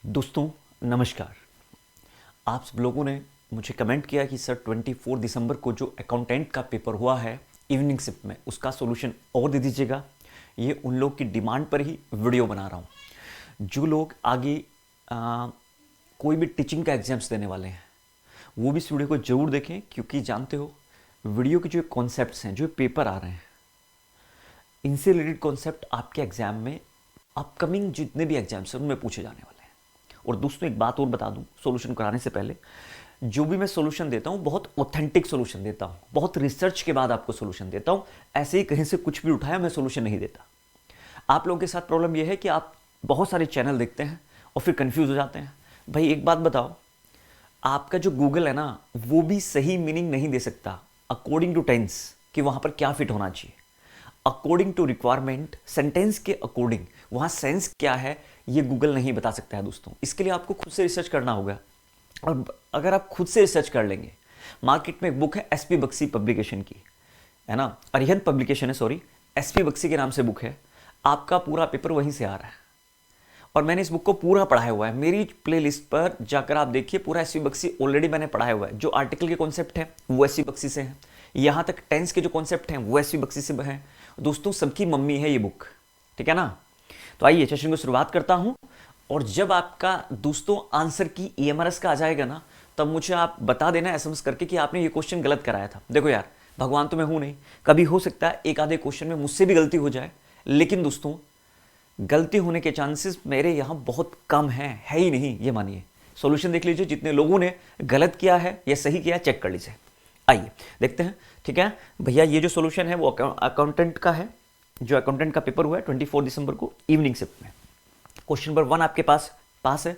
दोस्तों नमस्कार। आप सब लोगों ने मुझे कमेंट किया कि सर 24 दिसंबर को जो अकाउंटेंट का पेपर हुआ है इवनिंग शिफ्ट में उसका सॉल्यूशन और दे दीजिएगा। ये उन लोग की डिमांड पर ही वीडियो बना रहा हूँ। जो लोग आगे कोई भी टीचिंग का एग्जाम्स देने वाले हैं वो भी इस वीडियो को ज़रूर देखें, क्योंकि जानते हो वीडियो के जो कॉन्सेप्ट्स हैं, जो पेपर आ रहे हैं, इनसे रिलेटेड कॉन्सेप्ट आपके एग्जाम में अपकमिंग जितने भी एग्जाम्स हैं उनमें पूछे जाने वाले हैं। और दोस्तों एक बात और बता दूं, सॉल्यूशन कराने से पहले जो भी मैं सॉल्यूशन देता हूं बहुत ऑथेंटिक सॉल्यूशन देता हूं, बहुत रिसर्च के बाद आपको सॉल्यूशन देता हूं। ऐसे ही कहीं से कुछ भी उठाया मैं सॉल्यूशन नहीं देता। आप लोगों के साथ प्रॉब्लम यह है कि आप बहुत सारे चैनल देखते हैं और फिर कंफ्यूज हो जाते हैं। भाई एक बात बताओ, आपका जो गूगल है ना वो भी सही मीनिंग नहीं दे सकता अकॉर्डिंग टू टेंस कि वहां पर क्या फिट होना चाहिए। अकॉर्डिंग टू रिक्वायरमेंट, सेंटेंस के अकॉर्डिंग वहां सेंस क्या है ये गूगल नहीं बता सकता है दोस्तों। इसके लिए आपको खुद से रिसर्च करना होगा। और अगर आप खुद से रिसर्च कर लेंगे, मार्केट में एक बुक है एसपी बक्सी पब्लिकेशन की, है ना, अरिहंत पब्लिकेशन है, सॉरी, एसपी बक्सी के नाम से बुक है। आपका पूरा पेपर वहीं से आ रहा है और मैंने इस बुक को पूरा पढ़ाया हुआ है। मेरी प्लेलिस्ट पर जाकर आप देखिए, पूरा एसपी बक्सी ऑलरेडी मैंने पढ़ाया हुआ है। जो आर्टिकल के कॉन्सेप्ट है वो एसपी बक्सी से है, यहाँ तक टेंस के जो कॉन्सेप्ट हैं वो एसपी बक्सी से है। दोस्तों सबकी मम्मी है ये बुक, ठीक है ना। तो आइए सेशन को शुरुआत करता हूं। और जब आपका दोस्तों आंसर की ईएमआरएस का आ जाएगा ना, तब मुझे आप बता देना एसएमएस करके कि आपने ये क्वेश्चन गलत कराया था। देखो यार, भगवान तो मैं हूं नहीं, कभी हो सकता है एक आधे क्वेश्चन में मुझसे भी गलती हो जाए, लेकिन दोस्तों गलती होने के चांसेस मेरे यहां बहुत कम है ही नहीं, ये मानिए। सॉल्यूशन देख लीजिए, जितने लोगों ने गलत किया है या सही किया चेक कर लीजिए। आइए देखते हैं, ठीक है भैया। ये जो सॉल्यूशन है वो अकाउंटेंट का है, जो अकाउंटेंट का पेपर हुआ है 24 दिसंबर को इवनिंग शिफ्ट में। क्वेश्चन नंबर 1 आपके पास है।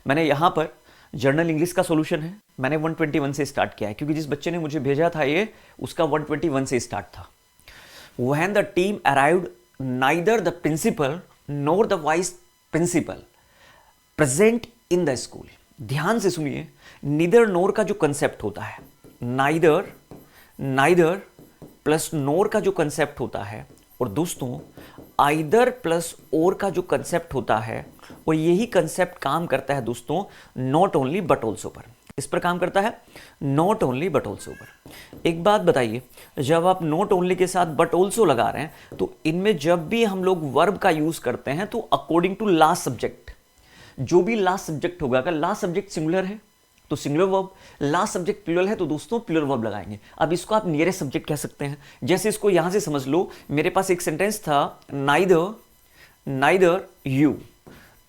मैंने यहाँ पर जर्नल इंग्लिश का सॉल्यूशन है, मैंने 121 से स्टार्ट किया है, क्योंकि जिस बच्चे ने मुझे भेजा था ये उसका 121 से स्टार्ट था। When the team arrived, neither the principal nor the vice principal present in the school। ध्यान से सुनिए, neither nor का जो कंसेप्ट होता है, neither प्लस nor का जो कंसेप्ट होता है, और दोस्तों आइदर प्लस और का जो कंसेप्ट होता है, और यही कंसेप्ट काम करता है दोस्तों नॉट ओनली बट ऑल्सो पर। इस पर काम करता है नॉट ओनली बट ऑल्सो पर। एक बात बताइए, जब आप नॉट ओनली के साथ बट ऑल्सो लगा रहे हैं तो इनमें जब भी हम लोग वर्ब का यूज करते हैं तो अकॉर्डिंग टू लास्ट सब्जेक्ट, जो भी लास्ट सब्जेक्ट होगा, अगर लास्ट सब्जेक्ट सिंगुलर है तो singular verb, last subject plural है तो दोस्तों प्लूरल वर्ब लगाएंगे। अब इसको आप नियरेस्ट सब्जेक्ट कह सकते हैं। जैसे इसको यहां से समझ लो, मेरे पास एक सेंटेंस था, neither you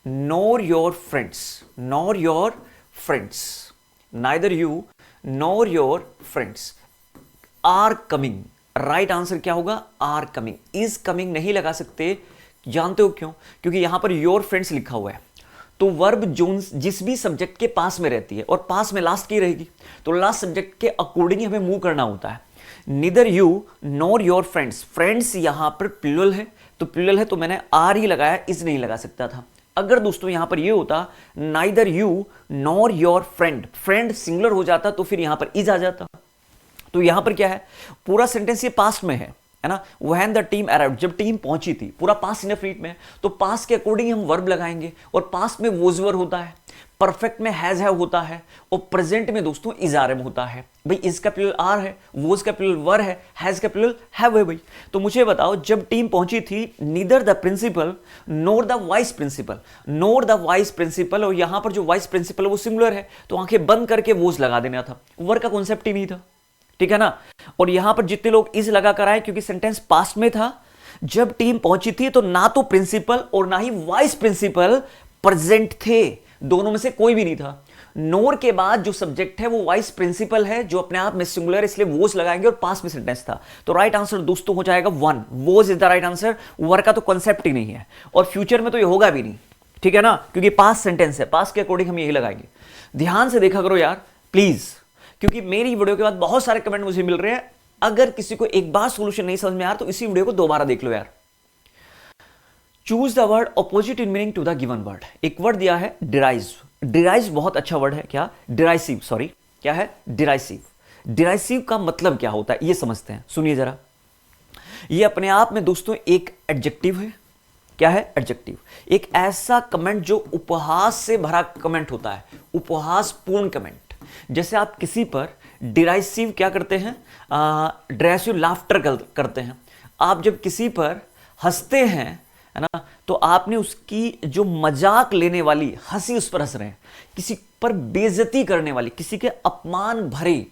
nor your friends, neither you nor your friends are coming. Right answer क्या होगा? Are coming. इज कमिंग नहीं लगा सकते, जानते हो क्यों? क्योंकि यहां पर योर फ्रेंड्स लिखा हुआ है, तो वर्ब जोन्स जिस भी सब्जेक्ट के पास में रहती है और पास में लास्ट की रहेगी, तो लास्ट सब्जेक्ट के अकॉर्डिंग हमें मूव करना होता है। Neither you nor your friends, friends यहां पर प्लूरल है, तो प्लूरल है तो मैंने आर ही लगाया, इज नहीं लगा सकता था। अगर दोस्तों यहां पर ये होता neither you nor your friend, friend singular हो जाता तो फिर यहां पर इज आ जाता। तो यहां पर क्या है, पूरा सेंटेंस ये पास्ट में है ना। व्हेन द टीम अराइव्ड, जब टीम पहुंची थी, पूरा पास्ट इंडेफिनिट में, तो पास्ट के अकॉर्डिंग हम वर्ब लगाएंगे। और पास्ट में वॉज वर होता है, परफेक्ट में हैज हैव होता है, और प्रेजेंट में दोस्तों इज आर एम होता है। भाई इज का प्लूरल आर है, वॉज का प्लूरल वर है, हैज का प्लूरल हैव है। भाई तो मुझे बताओ, जब टीम पहुंची थी, neither the principal nor the vice principal, nor the vice principal, और यहां पर जो वाइस प्रिंसिपल है वो सिंगुलर है, तो आंखें बंद करके वॉज लगा देना था, वर का कॉन्सेप्ट ही नहीं था, ठीक है ना। और यहां पर जितने लोग इज लगा कर आए, क्योंकि सेंटेंस पास्ट में था, जब टीम पहुंची थी तो ना तो प्रिंसिपल और ना ही वाइस प्रिंसिपल प्रेजेंट थे, दोनों में से कोई भी नहीं था। नोर के बाद जो सब्जेक्ट है वो वाइस प्रिंसिपल है, जो अपने आप में सिंगुलर है, इसलिए वोज लगाएंगे, और पास्ट में सेंटेंस था, तो राइट आंसर दोस्तों हो जाएगा 1। Was is the right answer. Were का तो कॉन्सेप्ट ही नहीं है, और फ्यूचर में तो ये होगा भी नहीं, ठीक है ना, क्योंकि पास्ट सेंटेंस है, पास्ट के अकॉर्डिंग हम यही लगाएंगे। ध्यान से देखा करो यार प्लीज, क्योंकि मेरी वीडियो के बाद बहुत सारे कमेंट मुझे मिल रहे हैं। अगर किसी को एक बार सॉल्यूशन नहीं समझ में आ रहा तो इसी वीडियो को दोबारा देख लो यार। Choose the word opposite in meaning to the given word. एक वर्ड दिया है डिराइव। डिराइव बहुत अच्छा वर्ड है, क्या? डिराइसिव, सॉरी, क्या है? डिराइसिव। डिराइसिव का मतलब क्या होता है ये समझते हैं, सुनिए जरा। ये अपने आप में दोस्तों एक एडजेक्टिव है, क्या है? एडजेक्टिव। एक ऐसा कमेंट जो उपहास से भरा कमेंट होता है, उपहासपूर्ण कमेंट। जैसे आप किसी पर डिराइसिव क्या करते हैं? डिराइसिव लाफ्टर करते हैं। आप जब किसी पर हंसते हैं, है ना, तो आपने उसकी जो मजाक लेने वाली हंसी, उस पर हंस रहे हैं। किसी पर बेइज्जती करने वाली, किसी के अपमान भरे,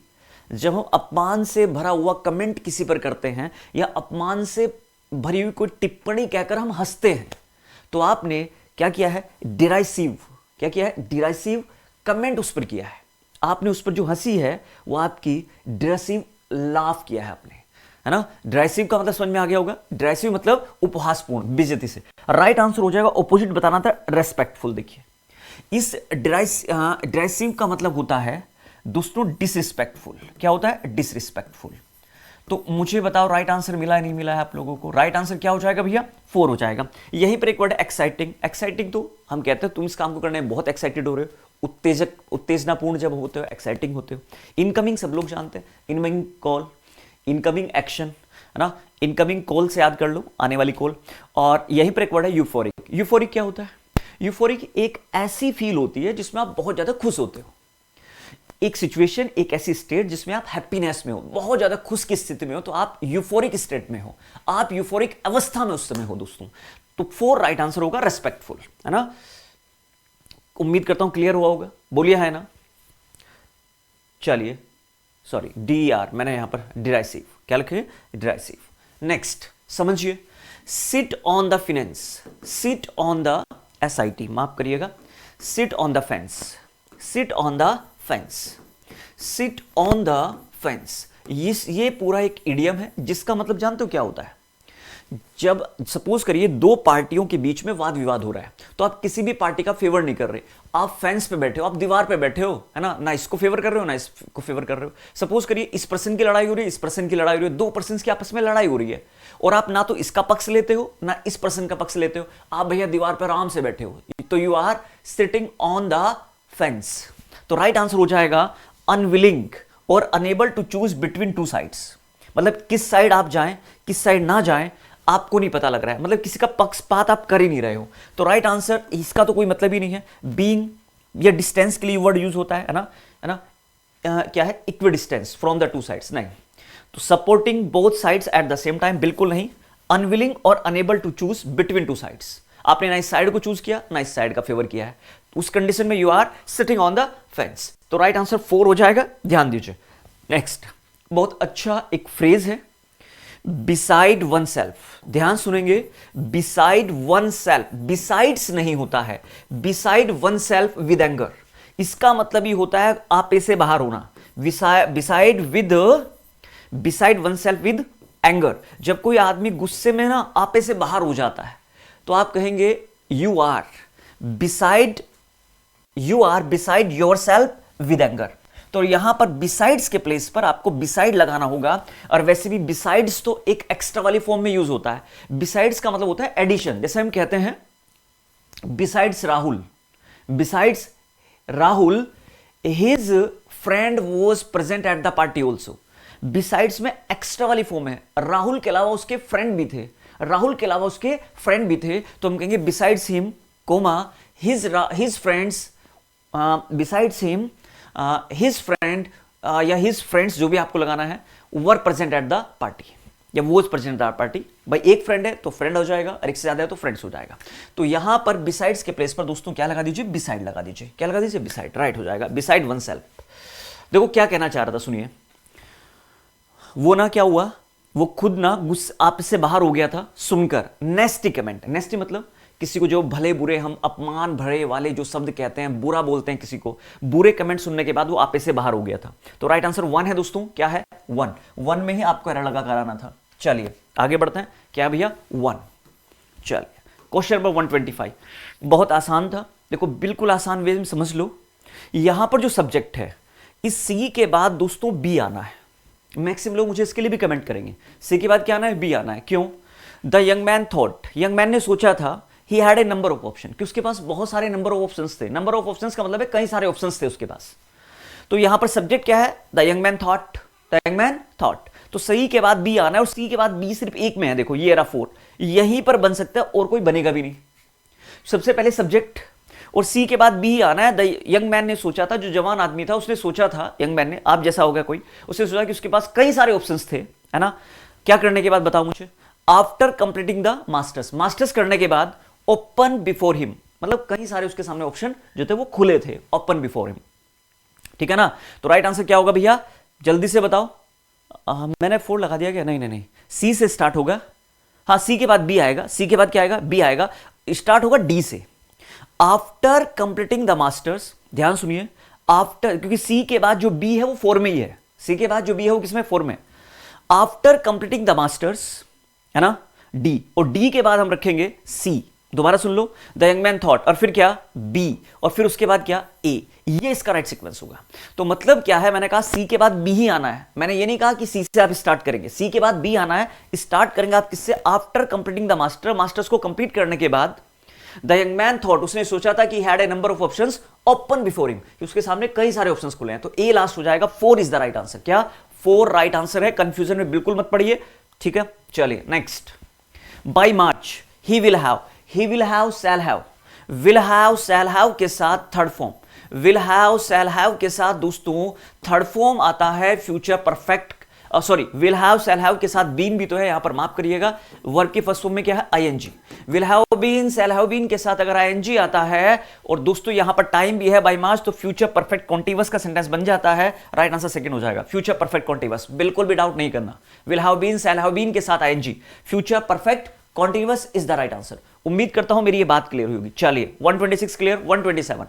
जब हम अपमान से भरा हुआ कमेंट किसी पर करते हैं या अपमान से भरी हुई कोई टिप्पणी कहकर हम हंसते हैं, तो आपने क्या किया है? डिराइसिव। क्या किया है? डिराइसिव कमेंट उस पर किया है। आपने उस पर जो हंसी है वो आपकी डिराइसिव लाफ किया है आपने, है ना। डिराइसिव का मतलब समझ में आ गया होगा। डिराइसिव मतलब उपहासपूर्ण, बेइज्जती से। राइट आंसर हो जाएगा, ऑपोजिट बताना था, रेस्पेक्टफुल। देखिए, इस डिराइसिव का मतलब होता है दोस्तों डिसरिस्पेक्टफुल। क्या होता है? डिसरिस्पेक्टफुल। तो मुझे बताओ राइट आंसर मिला है नहीं मिला है आप लोगों को? राइट आंसर क्या हो जाएगा भैया? 4 हो जाएगा। यहीं पर एक वर्ड एक्साइटिंग। एक्साइटिंग तो हम कहते हैं तुम इस काम को करने में बहुत एक्साइटेड हो रहे हो, उत्तेजक, उत्तेजनापूर्ण जब होते हो, एक्साइटिंग होते हो। इनकमिंग सब लोग जानते हैं, इनकमिंग कॉल, इनकमिंग एक्शन, है ना। इनकमिंग कॉल से याद कर लो, आने वाली कॉल। और यहीं पर एक वर्ड है यूफोरिक। यूफोरिक क्या होता है? यूफोरिक एक ऐसी फील होती है जिसमें आप बहुत ज्यादा खुश होते हो। एक सिचुएशन, एक ऐसी स्टेट जिसमें आप हैप्पीनेस में हो, बहुत ज्यादा खुश की स्थिति में हो, तो आप यूफोरिक स्टेट में हो, आप यूफोरिक अवस्था में उस समय हो दोस्तों। तो 4 राइट आंसर होगा, रेस्पेक्टफुल, है ना। उम्मीद करता हूं क्लियर हुआ होगा, बोलिए है ना। चलिए, सॉरी DER मैंने यहां पर डिराइसिव क्या लिखे? डिराइसिव। नेक्स्ट समझिए, sit on the finance, sit on the SIT, माफ करिएगा, sit on the fence, sit on the fence, sit on the fence. ये पूरा एक इडियम है जिसका मतलब जानते हो क्या होता है? जब सपोज करिए 2 पार्टियों के बीच में वाद विवाद हो रहा है, तो आप किसी भी पार्टी का फेवर नहीं कर रहे, आप फेंस पे बैठे हो, आप दीवार पे बैठे हो, है ना, ना इसको फेवर कर रहे हो ना इसको फेवर कर रहे हो। सपोज करिए इस पर्सन की लड़ाई हो रही है, इस पर्सन की लड़ाई हो रही है, 2 पर्सन की आपस में लड़ाई हो रही है, और आप ना तो इसका पक्ष लेते हो ना इस पर्सन का पक्ष लेते हो, आप भैया दीवार पर आराम से बैठे हो, तो you are sitting on the fence. तो राइट आंसर हो जाएगा अनविलिंग और unable to choose between 2 sides. मतलब किस साइड आप जाएं, किस साइड ना जाएं, आपको नहीं पता लग रहा है, मतलब किसी का पक्षपात आप कर ही नहीं रहे हो। तो राइट आंसर, इसका तो कोई मतलब ही नहीं है। बीइंग या डिस्टेंस के लिए वर्ड यूज होता है ना, है ना। क्या है? Equidistance from the 2 sides, नहीं। तो supporting both sides at the same time, बिल्कुल नहीं। अनविलिंग और unable to choose between 2 sides, आपने ना इस साइड को चूज किया ना इस साइड का फेवर किया है, उस कंडीशन में you are sitting on the fence. तो राइट आंसर 4 हो जाएगा, ध्यान दीजिए। नेक्स्ट, बहुत अच्छा एक फ्रेज है, बिसाइड वन सेल्फ। ध्यान सुनेंगे, बिसाइड वन सेल्फ, बिसाइड्स नहीं होता है, beside one self with anger. इसका मतलब ही होता है आपे से बाहर होना। Beside one self with anger. जब कोई आदमी गुस्से में ना आपे से बाहर हो जाता है, तो आप कहेंगे you are beside yourself with anger. तो यहां पर बिसाइड्स के प्लेस पर आपको बिसाइड लगाना होगा। और वैसे भी बिसाइड्स तो एक एक्स्ट्रा वाली फॉर्म में यूज होता है। बिसाइड्स का मतलब होता है एडिशन। जैसे हम कहते हैं besides Rahul his friend was present at the party also. Besides में एक्स्ट्रा वाली फॉर्म है, राहुल के अलावा उसके फ्रेंड भी थे, तो हम कहेंगे besides him comma his friends, besides him his friend या हिज फ्रेंड्स, जो भी आपको लगाना है, were present at the party या was present at the party. भाई एक फ्रेंड है तो फ्रेंड हो जाएगा, और एक से ज्यादा है तो फ्रेंड्स हो जाएगा। तो यहां पर बिसाइड्स के प्लेस पर दोस्तों क्या लगा दीजिए? बिसाइड लगा दीजिए। क्या लगा दीजिए? बिसाइड। राइट हो जाएगा, बिसाइड वन सेल्फ। देखो क्या कहना चाह रहा था, सुनिए। वो ना क्या हुआ, वो खुद ना आपसे बाहर हो गया था सुनकर नेस्टी कमेंट। नेस्टी मतलब किसी को जो भले बुरे, हम अपमान भरे वाले जो शब्द कहते हैं, बुरा बोलते हैं किसी को, बुरे कमेंट सुनने के बाद वो आपे से बाहर हो गया था। तो राइट आंसर 1 है दोस्तों। क्या है? 1 में ही आपको एरर लगा कराना था। चलिए आगे बढ़ते हैं। क्या भैया? 1। चलिए क्वेश्चन नंबर 125, बहुत आसान था। देखो बिल्कुल आसान वे में समझ लो। यहां पर जो सब्जेक्ट है, इस सी के बाद दोस्तों बी आना है। मैक्सिमम लोग मुझे इसके लिए भी कमेंट करेंगे, सी के बाद क्या आना है? बी आना है। क्यों? The young man thought, young man ने सोचा था, he had a number of option, कि उसके पास बहुत सारे नंबर ऑफ ऑप्शंस थे। नंबर ऑफ ऑप्शंस का मतलब है कई सारे ऑप्शंस थे उसके पास। तो यहां पर सब्जेक्ट क्या है? The young man thought, the young man thought. तो सही के बाद बी आना है और सी के बाद बी सिर्फ एक में है, देखो ये रहा 4, यहीं पर बन सकता है और कोई बनेगा भी नहीं। सबसे पहले सब्जेक्ट और सी के बाद बी आना है। द यंग मैन ने सोचा था, जो जवान आदमी था उसने सोचा था, यंग मैन ने, आप जैसा होगा कोई, उसने सोचा कि उसके पास कई सारे ऑप्शंस थे, है ना। क्या करने के बाद बताओ मुझे, after completing the masters, masters करने के बाद ओपन बिफोर हिम, मतलब कई सारे उसके सामने ऑप्शन जो थे वो खुले थे, ओपन बिफोर हिम, ठीक है ना। तो राइट आंसर क्या होगा भैया, जल्दी से बताओ। मैंने 4 लगा दिया क्या, नहीं नहीं नहीं, सी से स्टार्ट होगा, हाँ सी के बाद बी आएगा, सी के बाद क्या आएगा, बी आएगा, स्टार्ट होगा डी से। आफ्टर कंप्लीटिंग द मास्टर्स, ध्यान सुनिए, आफ्टर, क्योंकि सी के बाद जो बी है वो 4 में ही है, सी के बाद जो बी है वो किसमें, 4 में। आफ्टर कंप्लीटिंग द मास्टर्स, है ना, डी, और डी के बाद हम रखेंगे सी, दोबारा सुन लो, द यंग मैन थॉट, और फिर क्या, बी, और फिर उसके बाद क्या, ए, ये इसका राइट सीक्वेंस होगा। तो मतलब क्या है, मैंने कहा सी के बाद बी ही आना है, मैंने ये नहीं कहा कि सी से आप स्टार्ट करेंगे, सी के बाद बी आना है, स्टार्ट करेंगे आप किससे, after completing the master, masters को कंप्लीट करने के बाद द यंग मैन थॉट, उसने सोचा था कि had a number of options open before him, कि उसके सामने कई सारे ऑप्शंस खुले हैं, तो ए लास्ट हो जाएगा, 4 इज द राइट आंसर। क्या 4 राइट आंसर है, कंफ्यूजन में बिल्कुल मत पड़िए, ठीक है। चलिए next, by March he will have, he will have, shall have, will have, shall have के साथ third form, will have, shall have के साथ दोस्तों थर्ड फॉर्म आता है future perfect, sorry will have, shall have के साथ बीन भी तो है, यहां पर माफ करिएगा, वर्ब के फर्स्ट फॉर्म में क्या है, ing, will have been, shall have been के साथ अगर ing आता है और दोस्तों यहां पर टाइम भी है बाय मार्च, तो फ्यूचर परफेक्ट कॉन्टिन्यूअस का सेंटेंस बन जाता है, राइट आंसर सेकंड हो जाएगा, फ्यूचर परफेक्ट कॉन्टिन्यूअस, बिल्कुल भी डाउट नहीं करना, will have been, shall have been के साथ ing, future perfect continuous is the right answer. उम्मीद करता हूं मेरी ये बात क्लियर होगी। चलिए 126 क्लियर, 127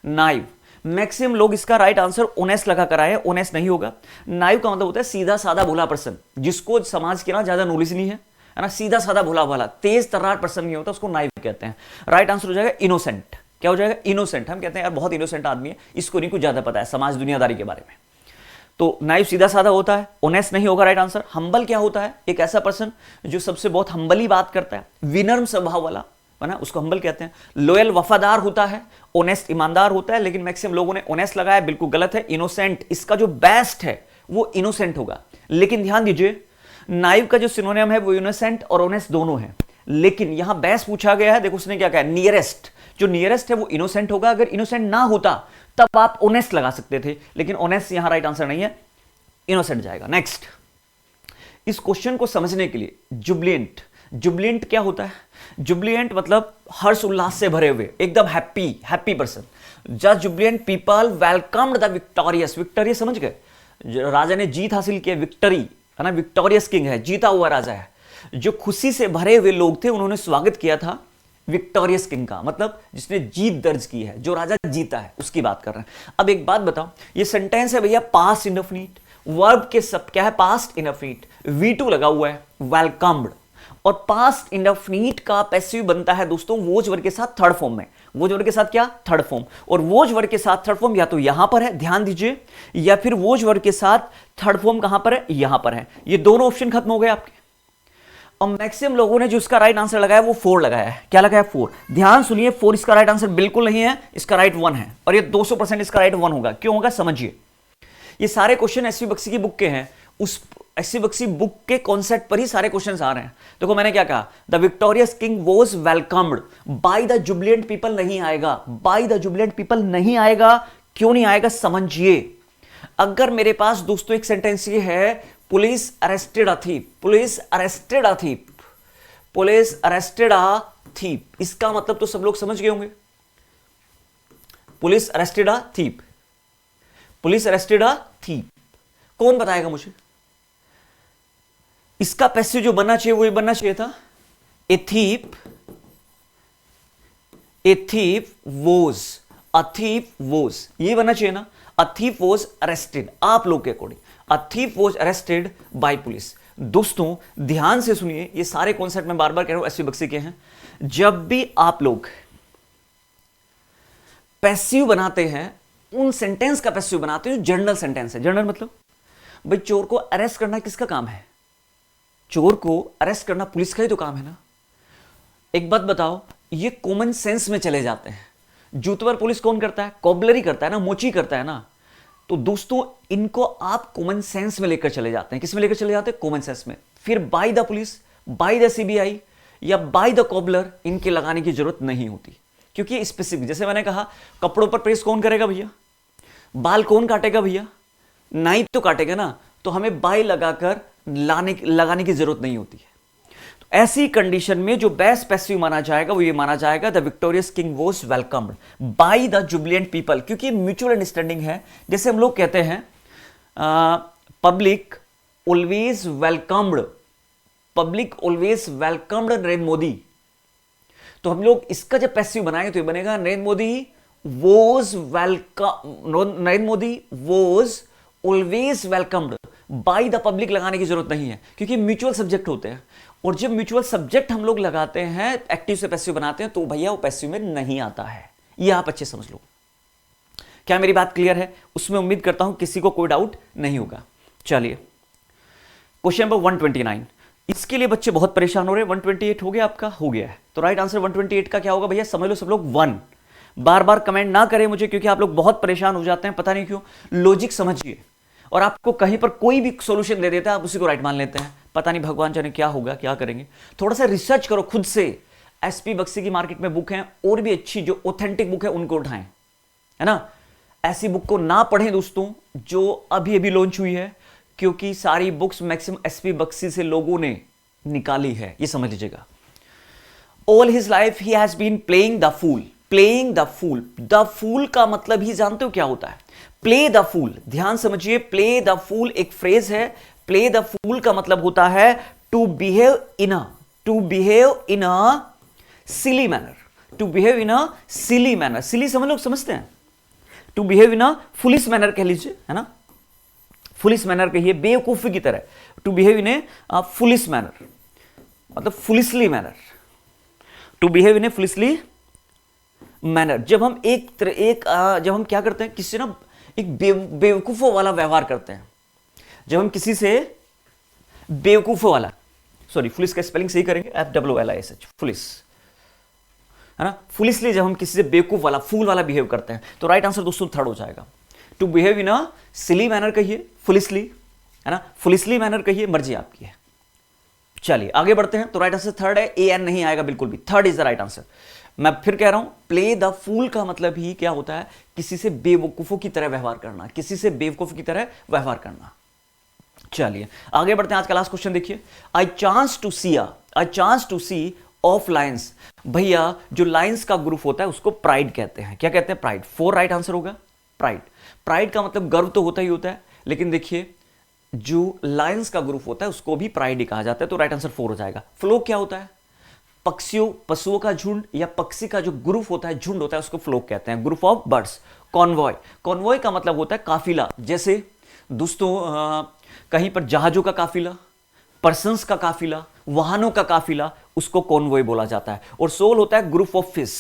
नाइव, मैक्सिमम लोग इसका राइट आंसर ओनेस्ट लगा कर आए, ओनेस्ट नहीं होगा। नाइव का मतलब होता है सीधा साधा भोला पर्सन, जिसको समाज के ना ज्यादा नॉलेज नहीं है ना, सीधा साधा भोला भाला तेज तर्रार पर्सन नहीं होता, उसको नाइव कहते हैं। राइट आंसर हो जाएगा इनोसेंट, क्या हो जाएगा, इनोसेंट। हम कहते हैं यार बहुत इनोसेंट आदमी है, इसको नहीं कुछ ज्यादा पता है समाज दुनियादारी के बारे में, तो नाइव सीधा साधा होता है, ओनेस्ट नहीं होगा राइट आंसर। हम्बल क्या होता है, एक ऐसा पर्सन जो सबसे बहुत हम्बली बात करता है, विनम्र स्वभाव वाला, है ना, उसको हम्बल कहते हैं। लॉयल वफादार होता है, ओनेस्ट ईमानदार होता है, लेकिन मैक्सिमम लोगों ने ओनेस्ट लगाया, बिल्कुल गलत है। इनोसेंट, इसका जो बेस्ट है वो इनोसेंट होगा, लेकिन ध्यान दीजिए नाइव का जो सिनोनिम है वो इनोसेंट और ओनेस्ट दोनों है, लेकिन यहां बेस्ट पूछा गया है, देखो उसने क्या कहा, नियरेस्ट, जो नियरेस्ट है वो इनोसेंट होगा। अगर इनोसेंट ना होता तब आप ओनेस्ट लगा सकते थे, लेकिन ओनेस्ट यहां राइट आंसर नहीं है, इनोसेंट जाएगा। नेक्स्ट, इस क्वेश्चन को समझने के लिए जुबलिएंट, जुबलिएंट क्या होता है, जुबलिएंट मतलब हर्ष उल्लास से भरे हुए, एकदम happy, happy person. Just jubilant people welcomed the victorious, victorious समझ गए, राजा ने जीत हासिल की, विक्टरी है ना, विक्टोरियस किंग है, जीता हुआ राजा है। जो खुशी से भरे हुए लोग थे उन्होंने स्वागत किया था विक्टोरियस किंग का, मतलब जिसने जीत दर्ज की है, जो राजा जीता है उसकी बात कर रहे हैं। अब एक बात बताओ, ये सेंटेंस है भैया पास्ट इंडेफिनिट, वर्ब के सब क्या है, पास्ट इंडेफिनिट, V2 लगा हुआ है, वेलकम्ड, और पास्ट इंडेफिनिट का पैसिव बनता है दोस्तों वोज वर्ग के साथ थर्ड फॉर्म में, वोज वर्ग के साथ क्या, थर्ड फॉर्म, और वोज वर्ग के साथ थर्ड फॉर्म या तो यहां पर है, ध्यान दीजिए, या फिर वोज वर्ग के साथ थर्ड फॉर्म कहां पर है, यहां पर है। ये दोनों ऑप्शन खत्म हो गए आपके। अब मैक्सिमम लोगों ने जो इसका राइट आंसर लगाया वो 4 लगाया है, क्या लगाया, 4। ध्यान सुनिए, 4 इसका राइट आंसर बिल्कुल नहीं है, इसका राइट 1 है, और ये 200% इसका राइट 1 होगा। क्यों होगा समझिए, ये सारे क्वेश्चन एसवी बख्शी की बुक के हैं, उस एसवी बख्शी बुक के कॉन्सेप्ट पर ही सारे क्वेश्चंस आ रहे हैं। देखो मैंने क्या कहा, the victorious king was welcomed by the jubilant people, नहीं आएगा, बाय द जुबलिएंट पीपल नहीं आएगा। क्यों नहीं आएगा समझिए, अगर मेरे पास दोस्तों एक सेंटेंस ये है, police arrested a thief, police arrested a thief, police arrested a thief, इसका मतलब तो सब लोग समझ गए होंगे, police arrested a thief, police arrested a thief, कौन बताएगा मुझे, इसका पैसिव जो बनना चाहिए वो ये बनना चाहिए था, a thief, a thief was, a thief was, ये बनना चाहिए ना, अ थीफ वोज अरेस्टेड, आप लोग के according a thief was arrested by police. दोस्तों ध्यान से सुनिए, ये सारे कॉन्सेप्ट मैं बार बार कह रहा हूं एसवी बख्शी के हैं। जब भी आप लोग पैसिव बनाते हैं, उन सेंटेंस का पैसिव बनाते हैं जो जनरल सेंटेंस है। जनरल मतलब भाई चोर को अरेस्ट करना किसका काम है, चोर को अरेस्ट करना पुलिस का ही तो काम है ना। एक बात बताओ, ये कॉमन सेंस में चले जाते हैं। जूतवर पुलिस कौन करता है, कॉबलरी करता है ना, मोची करता है ना। तो दोस्तों इनको आप कॉमन सेंस में लेकर चले जाते हैं। किस में लेकर चले जाते हैं? कॉमन सेंस में। फिर by the police, by the CBI या बाय द कॉबलर इनके लगाने की जरूरत नहीं होती, क्योंकि स्पेसिफिक, जैसे मैंने कहा कपड़ों पर प्रेस कौन करेगा भैया, बाल कौन काटेगा भैया, नाई तो काटेगा ना, तो हमें बाय लगाकर लगाने की जरूरत नहीं होती है। तो ऐसी कंडीशन में जो बेस्ट पैसिव माना जाएगा वो ये माना जाएगा the victorious king was welcomed by the Jubilant people, क्योंकि म्यूचुअल अंडरस्टैंडिंग है। जैसे हम लोग कहते हैं public always welcomed, public always welcomed Narendra Modi, तो हम लोग इसका जब पैसिव बनाएंगे तो ये बनेगा Narendra Modi was welcome, Narendra Modi was always welcomed by the public लगाने की जरूरत नहीं है, क्योंकि म्यूचुअल सब्जेक्ट होते हैं। और जब म्यूचुअल सब्जेक्ट हम लोग लगाते हैं, एक्टिव से पैसिव बनाते हैं, तो भैया वो पैसिव में नहीं आता है। ये आप अच्छे समझ लो। क्या मेरी बात क्लियर है? उसमें उम्मीद करता हूं किसी को कोई डाउट नहीं होगा। चलिए क्वेश्चन नंबर 129, इसके लिए बच्चे बहुत परेशान हो रहे हैं। 128 हो गया आपका? हो गया है। तो राइट आंसर 128 का क्या होगा भैया? समझ लो सब लोग 1। बार बार कमेंट ना करें मुझे, क्योंकि आप लोग बहुत परेशान हो जाते हैं, पता नहीं क्यों। लॉजिक समझिए, और आपको कहीं पर कोई भी सॉल्यूशन दे देता है आप उसी को राइट मान लेते हैं। पता नहीं भगवान जाने क्या होगा, क्या करेंगे। थोड़ा सा रिसर्च करो खुद से। एसपी बक्सी की मार्केट में बुक है और भी अच्छी, जो ऑथेंटिक बुक है उनको उठाएं, है ना। ऐसी बुक को ना पढ़ें दोस्तों जो अभी अभी लॉन्च हुई है, क्योंकि सारी बुक्स मैक्सिमम एसपी बक्सी से लोगों ने निकाली है, ये समझ लीजिएगा। All his life he has been playing the fool, playing the fool. The fool का मतलब ही जानते हो क्या होता है? Play the fool. ध्यान समझिए, प्ले द फूल एक फ्रेज है। प्ले द फूल का मतलब होता है to behave in a silly manner, to behave in a silly manner. Silly समझ लोग समझते हैं, to behave in a foolish manner कह लीजिए, है ना। फुलिश मैनर कहिए, बेवकूफी की तरह। To behave in a foolish manner मतलब foolishly manner, to behave in a foolishly manner. जब हम जब हम क्या करते हैं, किसी से ना एक बेवकूफों वाला व्यवहार करते हैं, जब हम किसी से बेवकूफों वाला, सॉरी फुलिश का स्पेलिंग सही करेंगे, FOOLISH, फुलिश, है ना। फुलिशली जब हम किसी से बेवकूफ वाला, फूल वाला बिहेव करते हैं, तो राइट आंसर दोस्तों 3rd हो जाएगा। To behave in a silly manner कहिए, फुलिशली, है ना, फुलिशली मैनर कहिए, मर्जी आपकी है। चलिए आगे बढ़ते हैं। तो राइट आंसर 3rd है, AN नहीं आएगा बिल्कुल भी। 3rd is the right answer. मैं फिर कह रहा हूं, प्ले द फूल का मतलब ही क्या होता है? किसी से बेवकूफों की तरह व्यवहार करना, किसी से बेवकूफ की तरह व्यवहार करना। चलिए आगे बढ़ते हैं। आज का लास्ट क्वेश्चन देखिए। I chance to see of lions. भैया जो लायंस का ग्रुप होता है उसको प्राइड कहते हैं। क्या कहते हैं? प्राइड। 4 राइट आंसर होगा प्राइड। प्राइड का मतलब गर्व तो होता ही होता है, लेकिन देखिए जो लायंस का ग्रुप होता है उसको भी प्राइड ही कहा जाता है। तो राइट आंसर 4 हो जाएगा। फ्लोक क्या होता है? पशुओं का झुंड या पक्षी का जो ग्रुप होता है, झुंड होता है, उसको फ्लोक कहते हैं। Group of birds. कॉन्वॉय का मतलब होता है काफिला। जैसे दोस्तों कहीं पर जहाजों का काफिला, पर्सन्स का काफिला, वाहनों का काफिला, उसको कॉन्वॉय बोला जाता है। और सोल होता है ग्रुप ऑफ फिश,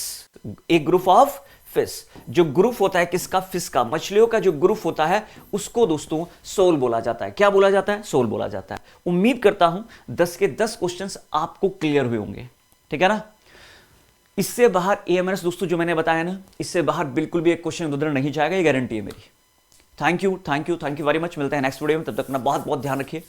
एक ग्रुप ऑफ फिश। जो ग्रुप होता है किसका? फिश का, मछलियों का जो ग्रुप होता है उसको दोस्तों सोल बोला जाता है। क्या बोला जाता है? सोल बोला जाता है। उम्मीद करता हूं 10 के 10 क्वेश्चंस आपको क्लियर हुए होंगे, ठीक है ना। इससे बाहर AMRS दोस्तों जो मैंने बताया ना, इससे बाहर बिल्कुल भी एक क्वेश्चन उधर नहीं जाएगा, ये गारंटी है मेरी। Thank you very much. मिलते हैं नेक्स्ट वीडियो में, तब तक अपना बहुत बहुत ध्यान रखिए।